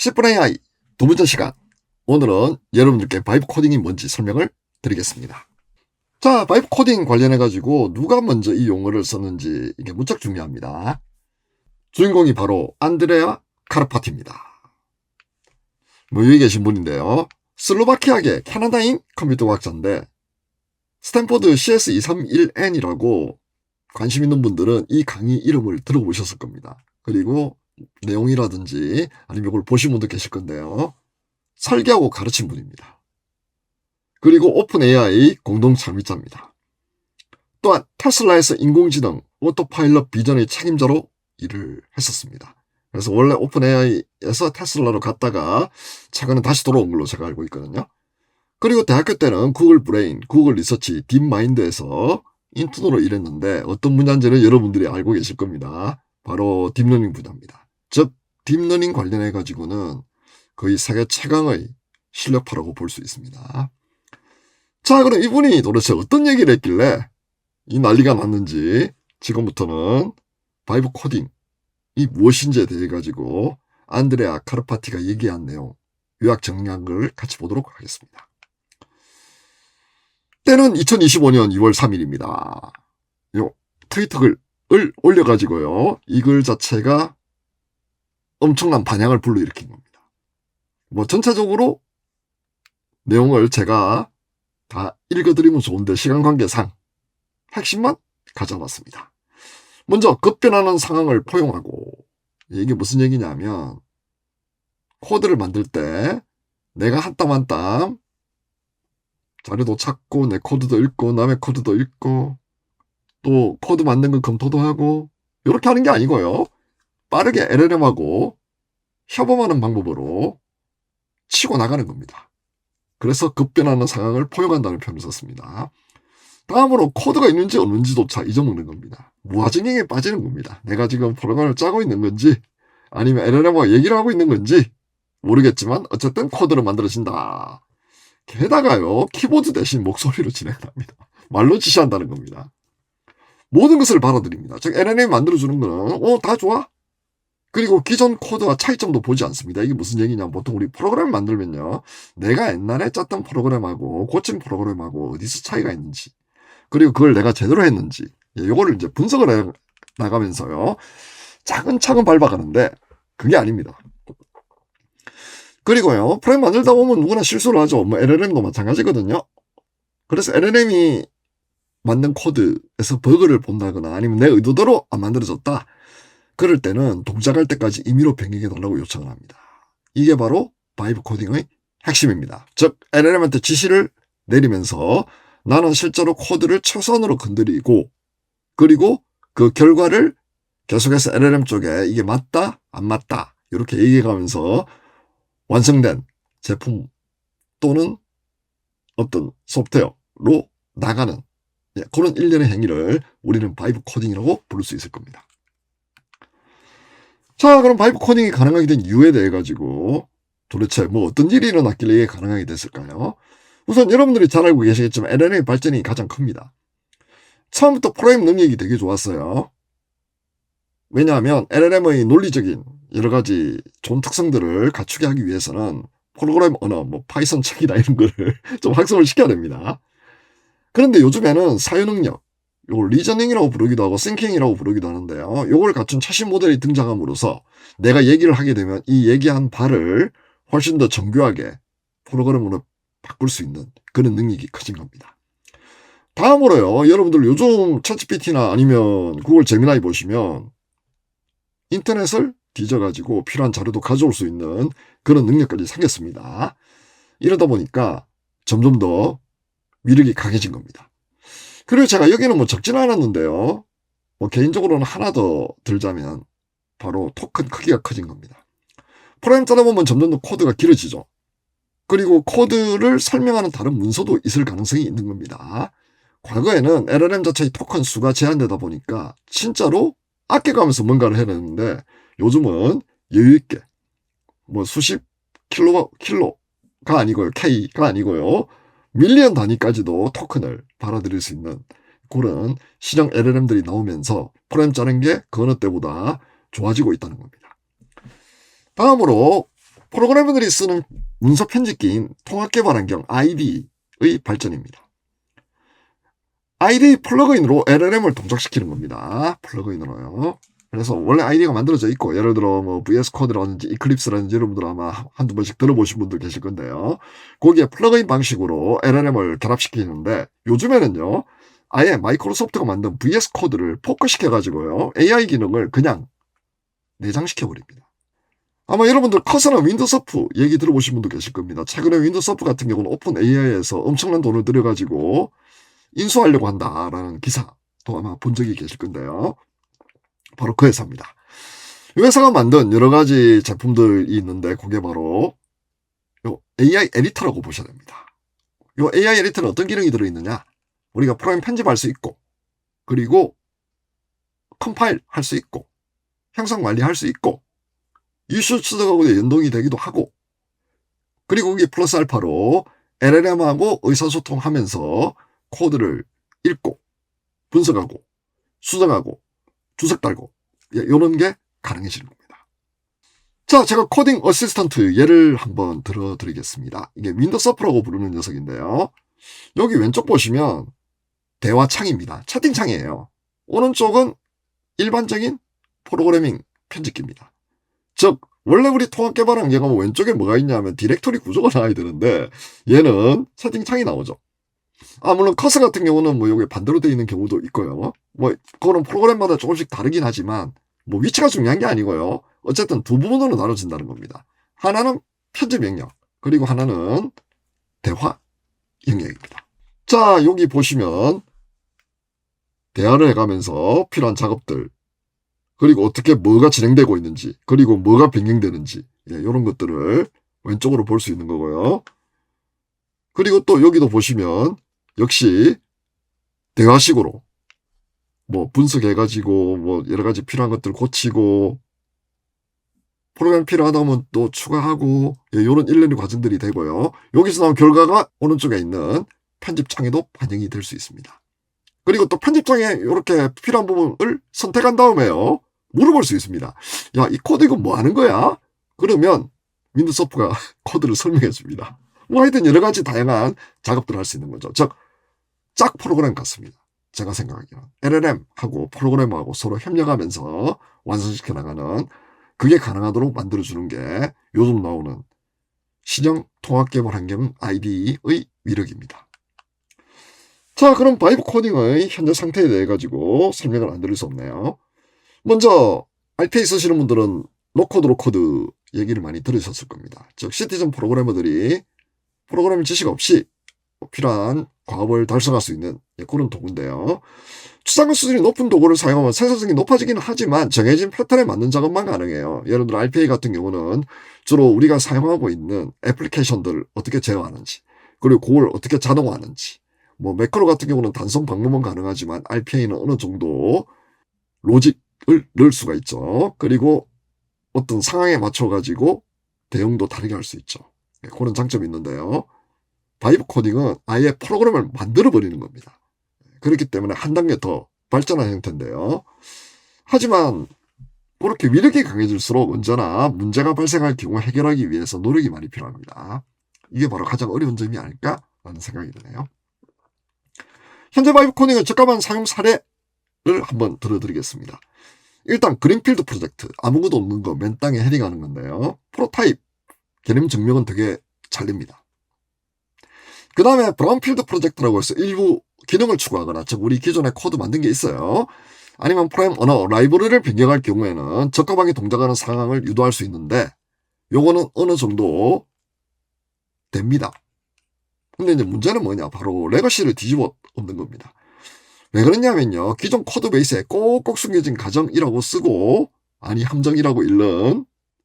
10분의 AI 두 번째 시간. 오늘은 여러분들께 바이브 코딩이 뭔지 설명을 드리겠습니다. 자, 바이브 코딩 관련해가지고 누가 먼저 이 용어를 썼는지 이게 무척 중요합니다. 주인공이 바로 안드레아 카르파티입니다. 여기 계신 분인데요. 슬로바키아계 캐나다인 컴퓨터 과학자인데 스탠포드 CS231N이라고 관심 있는 분들은 이 강의 이름을 들어보셨을 겁니다. 그리고 내용이라든지 아니면 이걸 보신 분도 계실 건데요. 설계하고 가르친 분입니다. 그리고 오픈 AI 공동 창립자입니다. 또한 테슬라에서 인공지능 오토파일럿 비전의 책임자로 일을 했었습니다. 그래서 원래 오픈 AI에서 테슬라로 갔다가 최근에 다시 돌아온 걸로 제가 알고 있거든요. 그리고 대학교 때는 구글 브레인, 구글 리서치, 딥마인드에서 인턴으로 일했는데 어떤 분야인지는 여러분들이 알고 계실 겁니다. 바로 딥러닝 분야입니다. 즉 딥러닝 관련해가지고는 거의 세계 최강의 실력파라고 볼 수 있습니다. 자, 그럼 이분이 도대체 어떤 얘기를 했길래 이 난리가 났는지 지금부터는 바이브 코딩이 무엇인지에 대해 가지고 안드레아 카르파티가 얘기한 내용 요약 정리를 같이 보도록 하겠습니다. 때는 2025년 2월 3일입니다. 요 트위터 글을 올려가지고요. 이 글 자체가 엄청난 반향을 불러일으킨 겁니다. 전체적으로 내용을 제가 다 읽어드리면 좋은데 시간 관계상 핵심만 가져왔습니다. 먼저 급변하는 상황을 포용하고, 이게 무슨 얘기냐면 코드를 만들 때 내가 한 땀 한 땀 자료도 찾고 내 코드도 읽고 남의 코드도 읽고 또 코드 만든 거 검토도 하고 이렇게 하는 게 아니고요. 빠르게 LLM하고 협업하는 방법으로 치고 나가는 겁니다. 그래서 급변하는 상황을 포용한다는 표현을 썼습니다. 다음으로 코드가 있는지 없는지조차 잊어먹는 겁니다. 무아증행에 빠지는 겁니다. 내가 지금 프로그램을 짜고 있는 건지 아니면 LLM과 얘기를 하고 있는 건지 모르겠지만 어쨌든 코드를 만들어진다. 게다가요, 키보드 대신 목소리로 진행합니다. 말로 지시한다는 겁니다. 모든 것을 받아들입니다. 즉 LLM이 만들어주는 거는 다 좋아. 그리고 기존 코드와 차이점도 보지 않습니다. 이게 무슨 얘기냐, 보통 우리 프로그램 만들면요, 내가 옛날에 짰던 프로그램하고 고친 프로그램하고 어디서 차이가 있는지, 그리고 그걸 내가 제대로 했는지, 요거를 이제 분석을 해 나가면서요 차근차근 밟아가는데 그게 아닙니다. 그리고요, 프로그램 만들다 보면 누구나 실수를 하죠. LLM도 마찬가지거든요. 그래서 LLM이 만든 코드에서 버그를 본다거나 아니면 내 의도대로 안 만들어졌다. 그럴 때는 동작할 때까지 임의로 변경해달라고 요청을 합니다. 이게 바로 바이브 코딩의 핵심입니다. 즉 LLM한테 지시를 내리면서 나는 실제로 코드를 최소한으로 건드리고, 그리고 그 결과를 계속해서 LLM 쪽에 이게 맞다 안 맞다 이렇게 얘기해가면서 완성된 제품 또는 어떤 소프트웨어로 나가는 그런 일련의 행위를 우리는 바이브 코딩이라고 부를 수 있을 겁니다. 자, 그럼 바이브 코딩이 가능하게 된 이유에 대해 가지고 도대체 어떤 일이 일어났길래 이게 가능하게 됐을까요? 우선 여러분들이 잘 알고 계시겠지만 LLM의 발전이 가장 큽니다. 처음부터 프로그램 능력이 되게 좋았어요. 왜냐하면 LLM의 논리적인 여러 가지 좋은 특성들을 갖추게 하기 위해서는 프로그램 언어, 파이썬 책이나 이런 거를 좀 학습을 시켜야 됩니다. 그런데 요즘에는 사유 능력, 요걸 리저닝이라고 부르기도 하고 싱킹이라고 부르기도 하는데요. 요걸 갖춘 최신 모델이 등장함으로써 내가 얘기를 하게 되면 이 얘기한 바를 훨씬 더 정교하게 프로그램으로 바꿀 수 있는 그런 능력이 커진 겁니다. 다음으로요, 여러분들 요즘 챗GPT나 아니면 구글 제미나이 보시면 인터넷을 뒤져가지고 필요한 자료도 가져올 수 있는 그런 능력까지 생겼습니다. 이러다 보니까 점점 더 위력이 강해진 겁니다. 그리고 제가 여기는 적지는 않았는데요. 개인적으로는 하나 더 들자면 바로 토큰 크기가 커진 겁니다. 프로그램 짜다 보면 점점 더 코드가 길어지죠. 그리고 코드를 설명하는 다른 문서도 있을 가능성이 있는 겁니다. 과거에는 LLM 자체의 토큰 수가 제한되다 보니까 진짜로 아껴가면서 뭔가를 해야 되는데 요즘은 여유있게 수십 킬로가 아니고요. K가 아니고요. 밀리언 단위까지도 토큰을 받아들일 수 있는 그런 신형 LLM들이 나오면서 프로그램 짜는 게 그 어느 때보다 좋아지고 있다는 겁니다. 다음으로 프로그래머들이 쓰는 문서 편집기인 통합개발 환경 IDE의 발전입니다. IDE 플러그인으로 LLM을 동작시키는 겁니다. 플러그인으로요. 그래서 원래 IDE가 만들어져 있고, 예를 들어 뭐 VS 코드라든지 이클립스라든지 여러분들 아마 한두 번씩 들어보신 분들 계실 건데요. 거기에 플러그인 방식으로 LLM을 결합시키는데, 요즘에는요, 아예 마이크로소프트가 만든 VS 코드를 포커시켜가지고요, AI 기능을 그냥 내장시켜버립니다. 아마 여러분들 커서나 윈도서프 얘기 들어보신 분도 계실 겁니다. 최근에 윈도서프 같은 경우는 오픈 AI에서 엄청난 돈을 들여가지고 인수하려고 한다라는 기사도 아마 본 적이 계실 건데요. 바로 그 회사입니다. 이 회사가 만든 여러 가지 제품들이 있는데 그게 바로 요 AI 에디터라고 보셔야 됩니다. 요 AI 에디터는 어떤 기능이 들어있느냐? 우리가 프로그램 편집할 수 있고, 그리고 컴파일 할 수 있고, 형상 관리할 수 있고, 이슈 추적하고 연동이 되기도 하고, 그리고 그게 플러스 알파로 LLM하고 의사소통하면서 코드를 읽고 분석하고 수정하고 주석 달고 이런 게 가능해지는 겁니다. 자, 제가 코딩 어시스턴트 예를 한번 들어드리겠습니다. 이게 윈도서프라고 부르는 녀석인데요. 여기 왼쪽 보시면 대화창입니다. 채팅창이에요. 오른쪽은 일반적인 프로그래밍 편집기입니다. 즉 원래 우리 통합개발 환경은 왼쪽에 뭐가 있냐면 디렉토리 구조가 나와야 되는데 얘는 채팅창이 나오죠. 물론 커서 같은 경우는 뭐 여기 반대로 되어 있는 경우도 있고요. 뭐 그거는 프로그램마다 조금씩 다르긴 하지만 뭐 위치가 중요한 게 아니고요. 어쨌든 두 부분으로 나눠진다는 겁니다. 하나는 편집 영역, 그리고 하나는 대화 영역입니다. 자, 여기 보시면 대화를 해가면서 필요한 작업들, 그리고 어떻게 뭐가 진행되고 있는지, 그리고 뭐가 변경되는지, 이런 것들을 왼쪽으로 볼 수 있는 거고요. 그리고 또 여기도 보시면 역시 대화식으로 뭐 분석해가지고 뭐 여러 가지 필요한 것들 고치고, 프로그램 필요하다면 또 추가하고, 이런 일련의 과정들이 되고요. 여기서 나온 결과가 오른쪽에 있는 편집창에도 반영이 될 수 있습니다. 그리고 또 편집창에 이렇게 필요한 부분을 선택한 다음에요, 물어볼 수 있습니다. 야, 이 코드 이거 뭐 하는 거야? 그러면 윈도소프트가 코드를 설명해 줍니다. 뭐 하여튼 여러 가지 다양한 작업들을 할 수 있는 거죠. 즉, 짝 프로그램 같습니다. 제가 생각하기로는 LLM하고 프로그래머하고 서로 협력하면서 완성시켜 나가는, 그게 가능하도록 만들어주는 게 요즘 나오는 신형 통합개발 환경 IDE의 위력입니다. 자, 그럼 바이브 코딩의 현재 상태에 대해 가지고 설명을 안 드릴 수 없네요. 먼저 RPA 쓰시는 분들은 로코드 얘기를 많이 들으셨을 겁니다. 즉 시티즌 프로그래머들이 프로그래밍 지식 없이 필요한 과업을 달성할 수 있는 그런 도구인데요. 추상화 수준이 높은 도구를 사용하면 생산성이 높아지긴 하지만 정해진 패턴에 맞는 작업만 가능해요. 예를 들어 RPA 같은 경우는 주로 우리가 사용하고 있는 애플리케이션들을 어떻게 제어하는지, 그리고 그걸 어떻게 자동화하는지, 뭐 매크로 같은 경우는 단순 방문은 가능하지만 RPA는 어느 정도 로직을 넣을 수가 있죠. 그리고 어떤 상황에 맞춰가지고 대응도 다르게 할 수 있죠. 그런 장점이 있는데요. 바이브 코딩은 아예 프로그램을 만들어버리는 겁니다. 그렇기 때문에 한 단계 더 발전한 형태인데요. 하지만 그렇게 위력이 강해질수록 언제나 문제가 발생할 경우 해결하기 위해서 노력이 많이 필요합니다. 이게 바로 가장 어려운 점이 아닐까라는 생각이 드네요. 현재 바이브 코딩의 적합한 사용 사례를 한번 들어드리겠습니다. 일단 그린필드 프로젝트, 아무것도 없는 거 맨 땅에 헤딩하는 건데요. 프로타입 개념 증명은 되게 잘 됩니다. 그 다음에 브라운필드 프로젝트라고 해서 일부 기능을 추가하거나, 즉 우리 기존에 코드 만든 게 있어요. 아니면 프로그램 언어, 라이브러리를 변경할 경우에는 적합하게 동작하는 상황을 유도할 수 있는데, 요거는 어느 정도 됩니다. 근데 이제 문제는 뭐냐? 바로 레거시를 뒤집어 엎는 겁니다. 왜 그러냐면요, 기존 코드 베이스에 꼭꼭 숨겨진 가정이라고 쓰고, 아니 함정이라고 읽는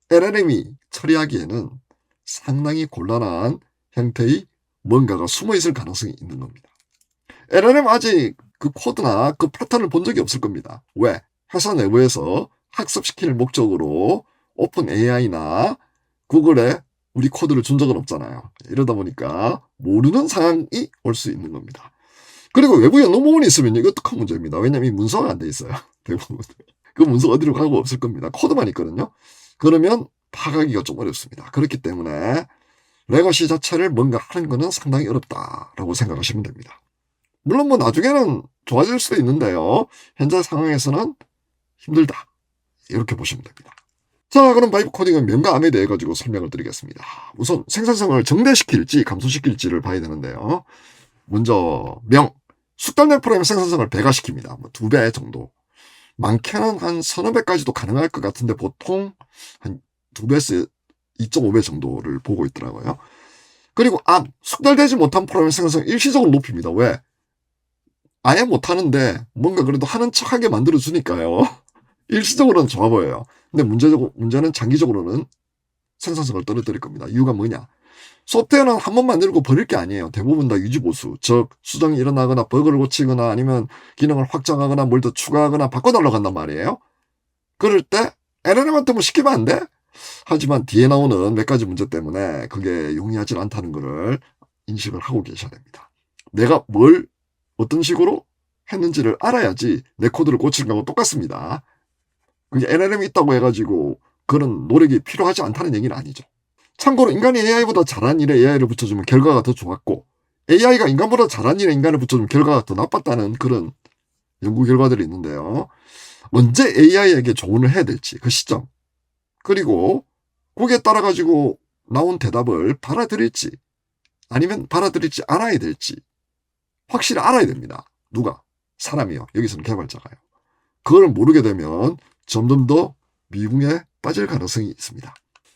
LLM이 처리하기에는 상당히 곤란한 형태의 뭔가가 숨어있을 가능성이 있는 겁니다. LLM 아직 그 코드나 그 패턴을 본 적이 없을 겁니다. 왜? 회사 내부에서 학습시킬 목적으로 오픈 AI나 구글에 우리 코드를 준 적은 없잖아요. 이러다 보니까 모르는 상황이 올 수 있는 겁니다. 그리고 외부 연동 부분이 있으면 이것도 큰 문제입니다. 왜냐면 이 문서가 안 돼 있어요. 대부분. 그 문서 어디로 가고 없을 겁니다. 코드만 있거든요. 그러면 파악하기가 좀 어렵습니다. 그렇기 때문에 레거시 자체를 뭔가 하는 거는 상당히 어렵다라고 생각하시면 됩니다. 물론 뭐 나중에는 좋아질 수도 있는데요. 현재 상황에서는 힘들다. 이렇게 보시면 됩니다. 자, 그럼 바이브 코딩은 명과 암에 대해 가지고 설명을 드리겠습니다. 우선 생산성을 증대시킬지 감소시킬지를 봐야 되는데요. 먼저 명, 숙달된 프로그램 생산성을 배가시킵니다. 뭐 2배 정도. 많게는 한 서너 배까지도 가능할 것 같은데 보통 한 2배에서 2.5배 정도를 보고 있더라고요. 그리고 암, 숙달되지 못한 프로그램 생산성 일시적으로 높입니다. 왜? 아예 못하는데 뭔가 그래도 하는 척하게 만들어주니까요. 일시적으로는 좋아 보여요. 근데 문제는 장기적으로는 생산성을 떨어뜨릴 겁니다. 이유가 뭐냐? 소프트웨어는 한 번 만들고 버릴 게 아니에요. 대부분 다 유지보수. 즉 수정이 일어나거나 버그를 고치거나 아니면 기능을 확장하거나 뭘 더 추가하거나 바꿔달라고 한단 말이에요. 그럴 때 LLM한테 뭐 시키면 안 돼? 하지만 뒤에 나오는 몇 가지 문제 때문에 그게 용이하지 않다는 것을 인식을 하고 계셔야 됩니다. 내가 뭘 어떤 식으로 했는지를 알아야지 내 코드를 고치는 거하고 똑같습니다. 그게 LLM이 있다고 해가지고 그런 노력이 필요하지 않다는 얘기는 아니죠. 참고로 인간이 AI보다 잘한 일에 AI를 붙여주면 결과가 더 좋았고 AI가 인간보다 잘한 일에 인간을 붙여주면 결과가 더 나빴다는 그런 연구 결과들이 있는데요. 언제 AI에게 조언을 해야 될지 그 시점 그리고 거기에 따라 가지고 나온 대답을 받아들일지 아니면 받아들일지 알아야 될지 확실히 알아야 됩니다. 누가? 사람이요. 여기서는 개발자가요. 그걸 모르게 되면 점점 더 미궁에 빠질 가능성이 있습니다.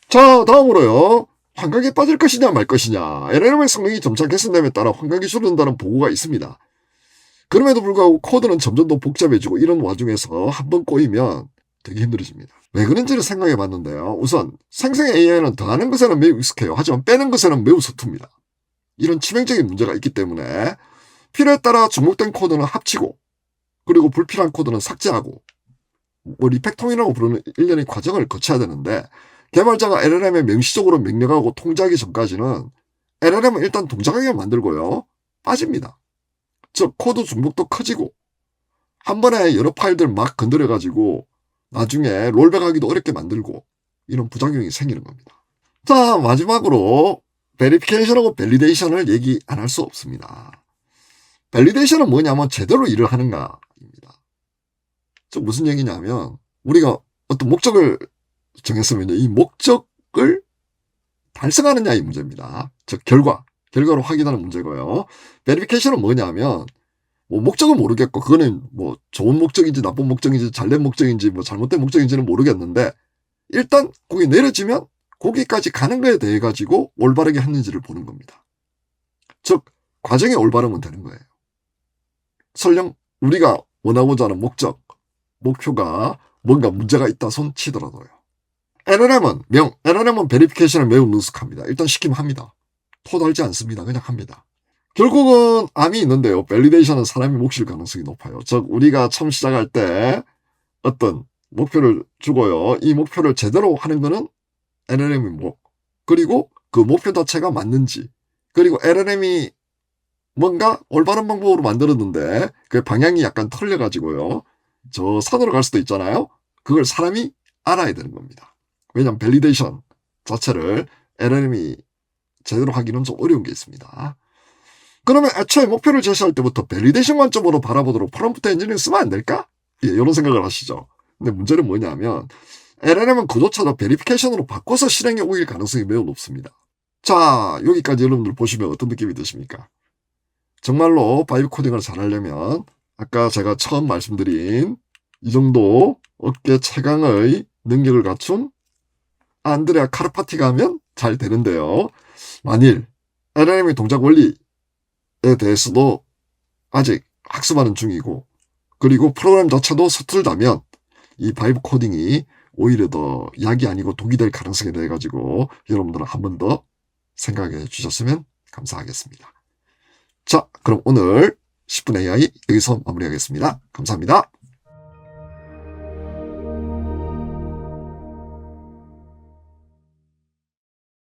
자, 다음으로요. 환각에 빠질 것이냐 말 것이냐. LLM의 성능이 점차 개선됨에 따라 환각이 줄어든다는 보고가 있습니다. 그럼에도 불구하고 코드는 점점 더 복잡해지고 이런 와중에서 한번 꼬이면 되게 힘들어집니다. 왜 그런지를 생각해 봤는데요. 우선 생성의 AI는 더하는 것에는 매우 익숙해요. 하지만 빼는 것에는 매우 서툽니다. 이런 치명적인 문제가 있기 때문에 필요에 따라 중복된 코드는 합치고 그리고 불필요한 코드는 삭제하고 뭐 리팩토링이라고 부르는 일련의 과정을 거쳐야 되는데 개발자가 LLM에 명시적으로 명령하고 통제하기 전까지는 LLM은 일단 동작하게 만들고요. 빠집니다. 즉 코드 중복도 커지고 한 번에 여러 파일들 막 건드려가지고 나중에 롤백하기도 어렵게 만들고 이런 부작용이 생기는 겁니다. 자, 마지막으로 베리피케이션하고 밸리데이션을 얘기 안 할 수 없습니다. 밸리데이션은 뭐냐면 제대로 일을 하는가입니다. 즉 무슨 얘기냐면 우리가 어떤 목적을 정했으면요. 이 목적을 달성하느냐 이 문제입니다. 즉 결과로 확인하는 문제고요. 베리피케이션은 뭐냐면 뭐 목적은 모르겠고 그거는 뭐 좋은 목적인지 나쁜 목적인지 잘된 목적인지 뭐 잘못된 목적인지는 모르겠는데 일단 거기 내려지면 거기까지 가는 거에 대해 가지고 올바르게 했는지를 보는 겁니다. 즉 과정이 올바르면 되는 거예요. 설령 우리가 원하고자 하는 목표가 뭔가 문제가 있다 손 치더라도요. LLM은 베리피케이션을 매우 능숙합니다. 일단 시키면 합니다. 토 달지 않습니다. 그냥 합니다. 결국은 암이 있는데요. 밸리데이션은 사람이 몫일 가능성이 높아요. 즉 우리가 처음 시작할 때 어떤 목표를 주고요. 이 목표를 제대로 하는 거는 LLM의 그리고 그 목표 자체가 맞는지 그리고 LLM이 뭔가 올바른 방법으로 만들었는데 그 방향이 약간 틀려가지고요. 저 산으로 갈 수도 있잖아요. 그걸 사람이 알아야 되는 겁니다. 왜냐하면 밸리데이션 자체를 LLM이 제대로 하기는 좀 어려운 게 있습니다. 그러면 애초에 목표를 제시할 때부터 밸리데이션 관점으로 바라보도록 프롬프트 엔지니어링 쓰면 안 될까? 예, 이런 생각을 하시죠. 근데 문제는 뭐냐면 LLM은 그조차도 베리피케이션으로 바꿔서 실행에 옮길 가능성이 매우 높습니다. 자, 여기까지 여러분들 보시면 어떤 느낌이 드십니까? 정말로 바이브 코딩을 잘하려면 아까 제가 처음 말씀드린 이 정도 업계 최강의 능력을 갖춘 안드레아 카르파티가 하면 잘 되는데요. 만일 LLM의 동작 원리에 대해서도 아직 학습하는 중이고 그리고 프로그램 자체도 서툴다면 이 바이브 코딩이 오히려 더 약이 아니고 독이 될 가능성이 돼가지고 여러분들은 한 번 더 생각해 주셨으면 감사하겠습니다. 자, 그럼 오늘 10분 AI 여기서 마무리하겠습니다. 감사합니다.